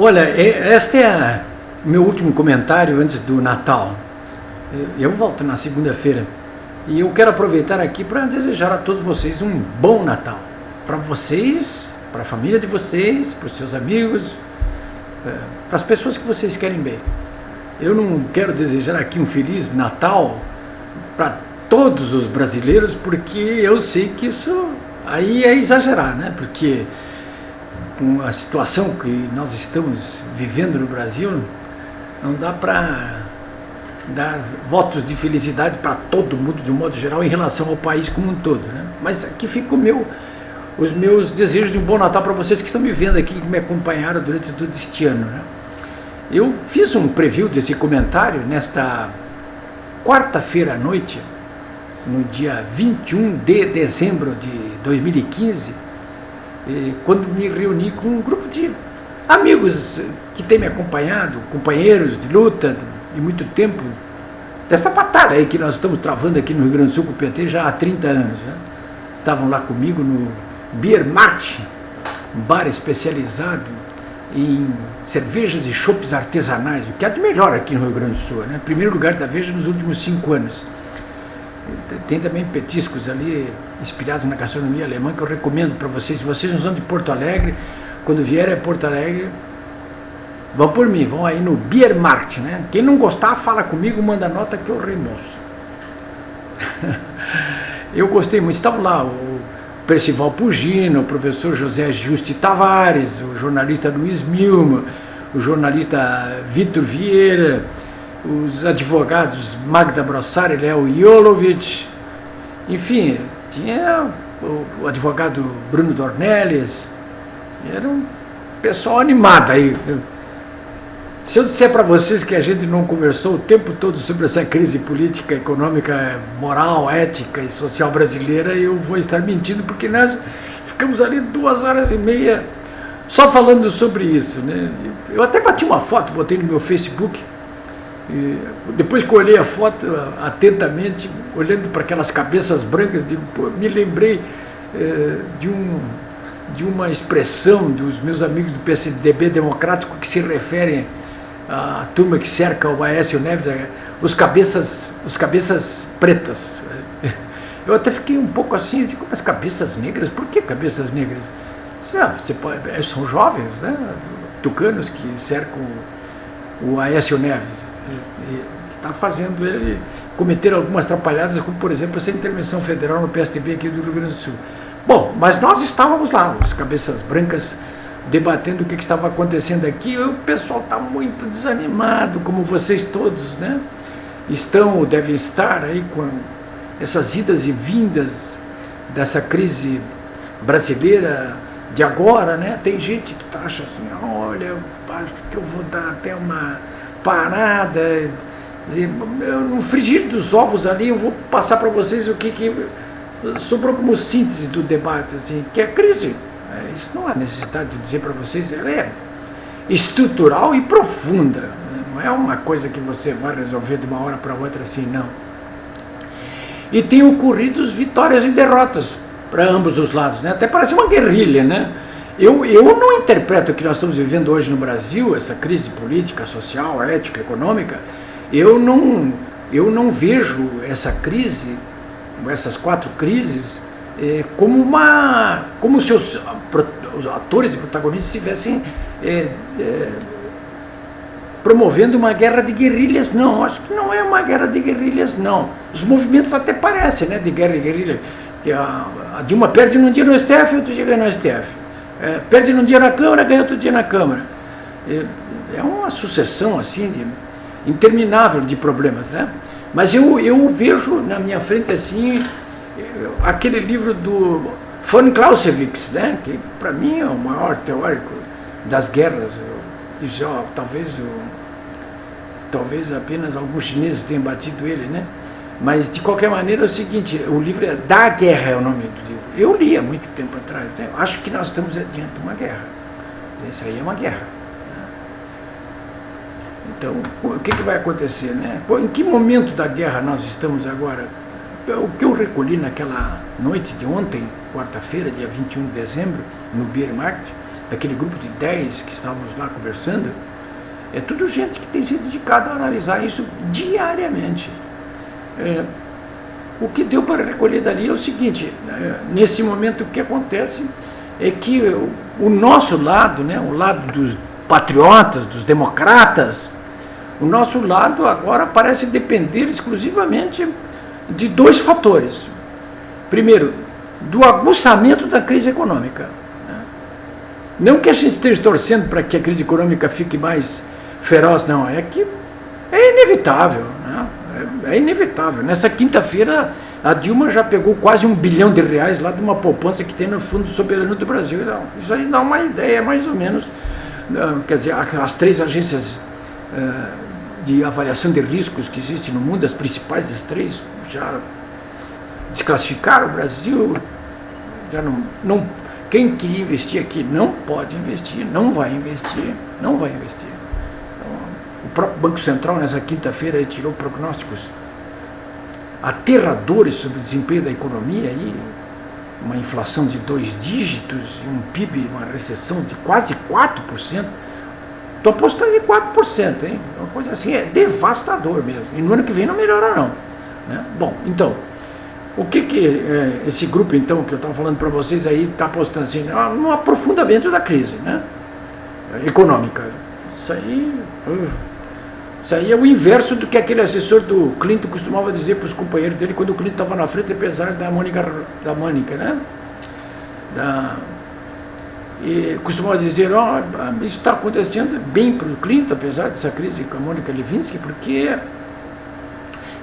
Olha, este é meu último comentário antes do Natal. Eu volto na segunda-feira e eu quero aproveitar aqui para desejar a todos vocês um bom Natal. Para vocês, para a família de vocês, para os seus amigos, para as pessoas que vocês querem bem. Eu não quero desejar aqui um Feliz Natal para todos os brasileiros, porque eu sei que isso aí é exagerar, né? Porque com a situação que nós estamos vivendo no Brasil, não dá para dar votos de felicidade para todo mundo, de um modo geral, em relação ao país como um todo, né? Mas aqui fica os meus desejos de um bom Natal para vocês que estão me vendo aqui, que me acompanharam durante todo este ano, né? Eu fiz um preview desse comentário nesta quarta-feira à noite, no dia 21 de dezembro de 2015, quando me reuni com um grupo de amigos que têm me acompanhado, companheiros de luta de muito tempo, dessa batalha aí que nós estamos travando aqui no Rio Grande do Sul com o PT já há 30 anos, né? Estavam lá comigo no Beer Mart, um bar especializado em cervejas e chopes artesanais, o que há de melhor aqui no Rio Grande do Sul, né? Primeiro lugar da Veja nos últimos 5 anos. Tem também petiscos ali inspirados na gastronomia alemã que eu recomendo para vocês. Se vocês não são de Porto Alegre, quando vierem a Porto Alegre, vão por mim, vão aí no Beer Mart, né? Quem não gostar, fala comigo, manda nota que eu reembolso. Eu gostei muito, estavam lá o Percival Pugino, o professor José Juste Tavares, o jornalista Luiz Milma, o jornalista Vitor Vieira, os advogados Magda Brossari, Léo Jolovich, enfim, tinha o advogado Bruno Dornelles, era um pessoal animado aí. Se eu disser para vocês que a gente não conversou o tempo todo sobre essa crise política, econômica, moral, ética e social brasileira, eu vou estar mentindo, porque nós ficamos ali 2h30 só falando sobre isso, né? Eu até bati uma foto, botei no meu Facebook, e depois que eu olhei a foto atentamente, olhando para aquelas cabeças brancas, digo, pô, me lembrei de uma expressão dos meus amigos do PSDB democrático que se referem à turma que cerca o Aécio Neves, os cabeças pretas. Eu até fiquei um pouco assim, digo, mas cabeças negras? Por que cabeças negras? São jovens, né? Tucanos que cercam o Aécio Neves. Está fazendo ele cometer algumas atrapalhadas, como por exemplo essa intervenção federal no PSDB aqui do Rio Grande do Sul. Bom, mas nós estávamos lá, os cabeças brancas, debatendo o que estava acontecendo aqui, e o pessoal está muito desanimado, como vocês todos, né? Estão ou devem estar aí com essas idas e vindas dessa crise brasileira de agora, né? Tem gente que tá acha assim, olha, eu acho que eu vou dar até uma parada, no frigir dos ovos ali, eu vou passar para vocês o que sobrou como síntese do debate, assim, que a crise, isso não há necessidade de dizer para vocês, ela é estrutural e profunda, não é uma coisa que você vai resolver de uma hora para outra assim, não. E tem ocorrido vitórias e derrotas para ambos os lados, né? Até parece uma guerrilha, né? Eu não interpreto o que nós estamos vivendo hoje no Brasil, essa crise política, social, ética, econômica, eu não vejo essa crise, essas 4 crises, como se os atores e protagonistas estivessem promovendo uma guerra de guerrilhas. Não, acho que não é uma guerra de guerrilhas, não. Os movimentos até parecem, né, de guerra e guerrilha, que a Dilma perde num dia no STF, outro dia ganha no STF. Perde num dia na Câmara, ganha outro dia na Câmara. É uma sucessão assim interminável de problemas, né? Mas eu vejo na minha frente assim aquele livro do von Clausewitz, né? Que para mim é o maior teórico das guerras. E já talvez apenas alguns chineses tenham batido ele, né? Mas de qualquer maneira é o seguinte, o livro é Da Guerra, é o nome do livro. Eu li há muito tempo atrás, né? Acho que nós estamos diante de uma guerra. Isso aí é uma guerra. Então, o que vai acontecer, né? Em que momento da guerra nós estamos agora? O que eu recolhi naquela noite de ontem, quarta-feira, dia 21 de dezembro, no Beer Markt, daquele grupo de 10 que estávamos lá conversando, é tudo gente que tem se dedicado a analisar isso diariamente. O que deu para recolher dali é o seguinte, nesse momento o que acontece é que o nosso lado, né, o lado dos patriotas, dos democratas, o nosso lado agora parece depender exclusivamente de dois fatores. Primeiro, do aguçamento da crise econômica. Né? Não que a gente esteja torcendo para que a crise econômica fique mais feroz, não, é que é inevitável. Né? É inevitável. Nessa quinta-feira, a Dilma já pegou quase R$1 bilhão lá de uma poupança que tem no Fundo Soberano do Brasil. Então, isso aí dá uma ideia, mais ou menos. Quer dizer, as 3 agências de avaliação de riscos que existem no mundo, as principais das 3, já desclassificaram o Brasil. Já não, quem queria investir aqui não pode investir, não vai investir. Então, o próprio Banco Central, nessa quinta-feira, tirou prognósticos aterradores sobre o desempenho da economia, aí, uma inflação de 2 dígitos, um PIB, uma recessão de quase 4%. Estou apostando em 4%, hein? Uma coisa assim, é devastador mesmo. E no ano que vem não melhora não. Né? Bom, então, o que esse grupo, então, que eu estava falando para vocês aí, está apostando assim, no aprofundamento da crise, né? Econômica. Isso aí é o inverso do que aquele assessor do Clinton costumava dizer para os companheiros dele quando o Clinton estava na frente, apesar da Mônica, né? E costumava dizer, isso está acontecendo bem para o Clinton, apesar dessa crise com a Mônica Lewinsky, porque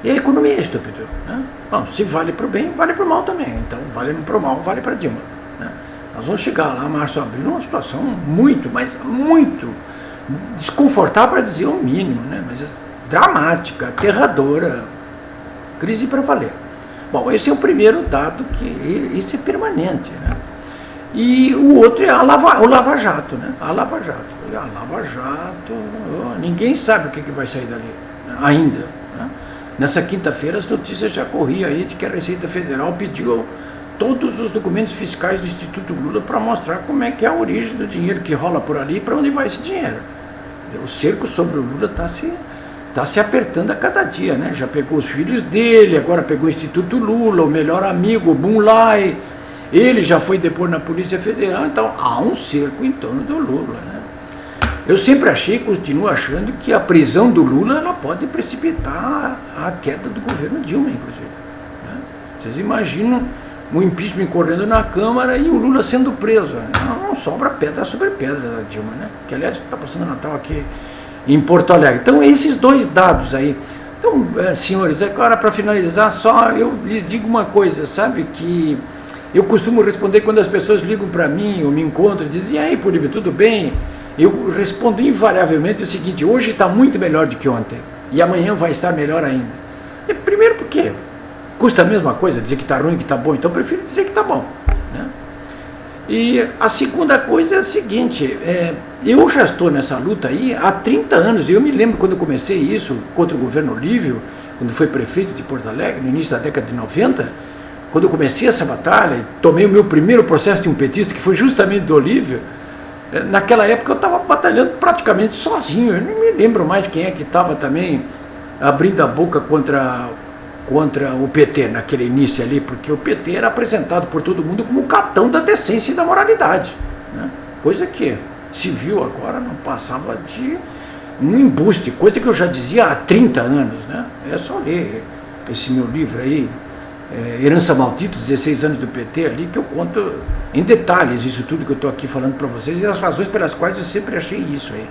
a economia é estúpida. Né? Bom, se vale para o bem, vale para o mal também. Então, vale para o mal, vale para Dilma. Né? Nós vamos chegar lá, março, abril, numa situação muito, mas muito desconfortável, para dizer o mínimo, né? Mas dramática, aterradora, crise para valer. Bom, esse é o primeiro dado, que isso é permanente. Né? E o outro é o Lava Jato. Né? A Lava Jato, ninguém sabe o que vai sair dali, né? Ainda. Né? Nessa quinta-feira as notícias já corriam aí de que a Receita Federal pediu todos os documentos fiscais do Instituto Lula para mostrar como é que é a origem do dinheiro que rola por ali e para onde vai esse dinheiro. O cerco sobre o Lula está se apertando a cada dia, né? Já pegou os filhos dele, agora pegou o Instituto Lula, o melhor amigo, o Bum Lai, ele já foi depor na Polícia Federal, então há um cerco em torno do Lula, né? Eu sempre achei, continuo achando, que a prisão do Lula ela pode precipitar a queda do governo Dilma, inclusive. Né? Vocês imaginam o impeachment correndo na Câmara e o Lula sendo preso. Não sobra pedra sobre pedra da Dilma, né? Que, aliás, está passando Natal aqui em Porto Alegre. Então, esses dois dados aí. Então, senhores, agora para finalizar, só eu lhes digo uma coisa, sabe? Que eu costumo responder quando as pessoas ligam para mim ou me encontram e dizem, e aí, Políbio, tudo bem? Eu respondo invariavelmente o seguinte, hoje está muito melhor do que ontem e amanhã vai estar melhor ainda. E, primeiro porque custa a mesma coisa dizer que está ruim, que está bom, então eu prefiro dizer que está bom. Né? E a segunda coisa é a seguinte, eu já estou nessa luta aí há 30 anos, eu me lembro quando eu comecei isso contra o governo Olívio, quando foi prefeito de Porto Alegre, no início da década de 90, quando eu comecei essa batalha, tomei o meu primeiro processo de um petista, que foi justamente do Olívio. Naquela época eu estava batalhando praticamente sozinho, eu não me lembro mais quem é que estava também abrindo a boca contra o PT naquele início ali, porque o PT era apresentado por todo mundo como o capitão da decência e da moralidade, né? Coisa que se viu agora não passava de um embuste, coisa que eu já dizia há 30 anos, né? É só ler esse meu livro aí, Herança Maldita, 16 anos do PT ali, que eu conto em detalhes isso tudo que eu estou aqui falando para vocês e as razões pelas quais eu sempre achei isso aí.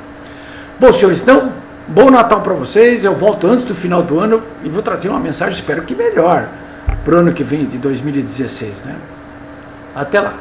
Bom, senhores, então, bom Natal para vocês, eu volto antes do final do ano e vou trazer uma mensagem, espero que melhor, para o ano que vem, de 2016, né? Até lá.